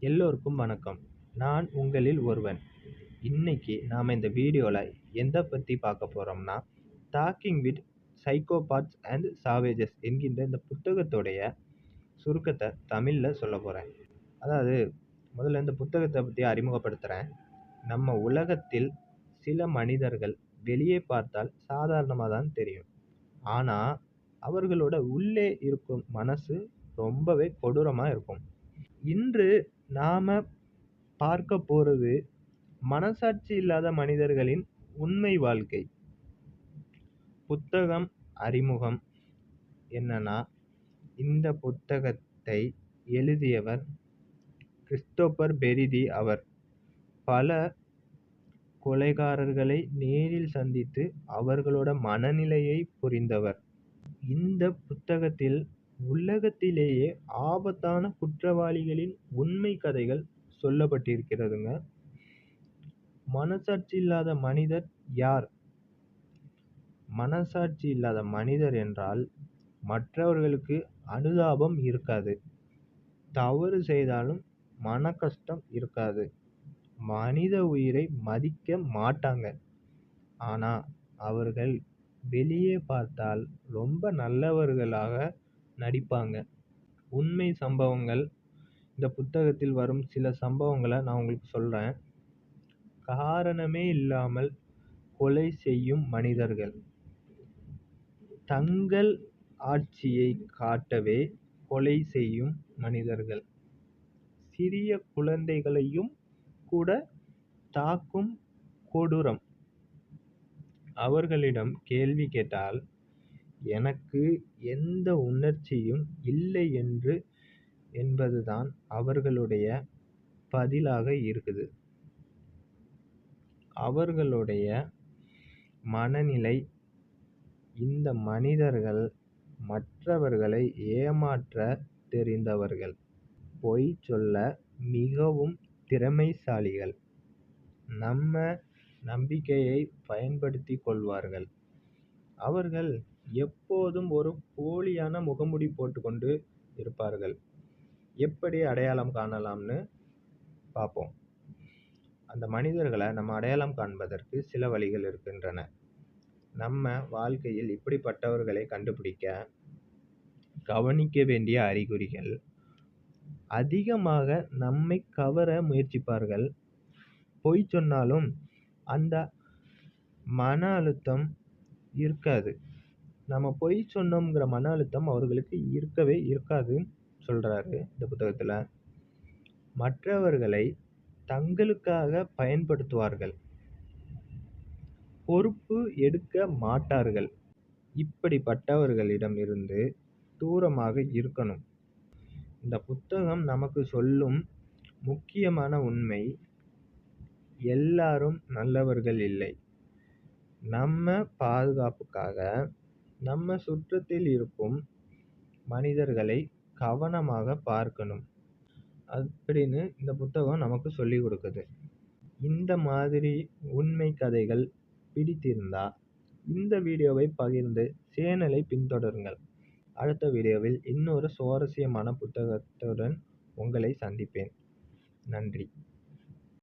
எல்லோருக்கும் வணக்கம். நான் உங்களில் ஒருவன். இன்னைக்கு நாம இந்த வீடியோல எத பத்தி பார்க்க போறோம்னா, டாக்கிங் வித் சைக்கோபாத்ஸ் அண்ட் சாவேஜஸ் என்கின்ற இந்த புத்தகத்துடைய சுருக்கத்தை தமிழ்ல சொல்லப் போறேன். அதாவது முதல்ல இந்த புத்தகத்தை பத்தி அறிமுகப்படுத்துறேன். நம்ம உலகத்தில் சில மனிதர்கள் வெளியே பார்த்தால் சாதாரணமா தான் தெரியும். ஆனா அவர்களோட உள்ளே இருக்கும் மனசு ரொம்பவே கொடூரமா இருக்கும். இன்று நாம பார்க்க போறது மனசாட்சி இல்லாத மனிதர்களின் உண்மை வாழ்க்கை. புத்தகம் அறிமுகம் என்னன்னா, இந்த புத்தகத்தை எழுதியவர் கிறிஸ்டோபர் பெரிதி. அவர் பல கொலைகாரர்களை நேரில் சந்தித்து அவர்களோட மனநிலையை புரிந்தவர். இந்த புத்தகத்தில் உலகத்திலேயே ஆபத்தான குற்றவாளிகளின் உண்மை கதைகள் சொல்லப்பட்டிருக்கிறதுங்க. மனசாட்சி இல்லாத மனிதர் யார்? மனசாட்சி இல்லாத மனிதர் என்றால் மற்றவர்களுக்கு அனுதாபம் இருக்காது, தவறு செய்தாலும் மன கஷ்டம் இருக்காது, மனித உயிரை மதிக்க மாட்டாங்க. ஆனா அவர்கள் வெளியே பார்த்தால் ரொம்ப நல்லவர்களாக நடிப்பாங்க. உண்மை சம்பவங்கள். இந்த புத்தகத்தில் வரும் சில சம்பவங்களை நான் உங்களுக்கு சொல்றேன். காரணமே இல்லாமல் கொலை செய்யும் மனிதர்கள், தங்கள் ஆட்சியை காட்டவே கொலை செய்யும் மனிதர்கள், சிறிய குழந்தைகளையும் கூட தாக்கும் கொடூரம். அவர்களிடம் கேள்வி கேட்டால் எனக்கு எந்த உணர்ச்சியும் இல்லை என்பதுதான் அவர்களுடைய பதிலாக இருக்குது. அவர்களுடைய மனநிலை. இந்த மனிதர்கள் மற்றவர்களை ஏமாற்ற தெரிந்தவர்கள், பொய் சொல்ல மிகவும் திறமைசாலிகள், நம்ம நம்பிக்கையை பயன்படுத்திக் கொள்வார்கள். அவர்கள் எப்போதும் ஒரு போலியான முகமூடி போட்டுக்கொண்டு இருப்பார்கள். எப்படி அடையாளம் காணலாம்னு பார்ப்போம். அந்த மனிதர்களை நம்ம அடையாளம் காண்பதற்கு சில வழிகள் இருக்கின்றன. நம்ம வாழ்க்கையில் இப்படிப்பட்டவர்களை கண்டுபிடிக்க கவனிக்க வேண்டிய அறிகுறிகள்: அதிகமாக நம்மை கவர முயற்சிப்பார்கள். பொய் சொன்னாலும் அந்த மன அழுத்தம் இருக்காது. நம்ம பொய் சொன்னோம்ங்கிற மன அழுத்தம் அவர்களுக்கு இருக்கவே இருக்காதுன்னு சொல்றாரு இந்த புத்தகத்துல. மற்றவர்களை தங்களுக்காக பயன்படுத்துவார்கள். பொறுப்பு எடுக்க மாட்டார்கள். இப்படிப்பட்டவர்களிடம் இருந்து தூரமாக இருக்கணும். இந்த புத்தகம் நமக்கு சொல்லும் முக்கியமான உண்மை: எல்லாரும் நல்லவர்கள் இல்லை. நம்ம பாதுகாப்புக்காக நம்ம சுற்றத்தில் இருக்கும் மனிதர்களை கவனமாக பார்க்கணும் அப்படின்னு இந்த புத்தகம் நமக்கு சொல்லி கொடுக்குது. இந்த மாதிரி உண்மை கதைகள் பிடித்திருந்தா இந்த வீடியோவை பகிர்ந்து சேனலை பின்தொடருங்கள். அடுத்த வீடியோவில் இன்னொரு சுவாரஸ்யமான புத்தகத்துடன் உங்களை சந்திப்பேன். நன்றி.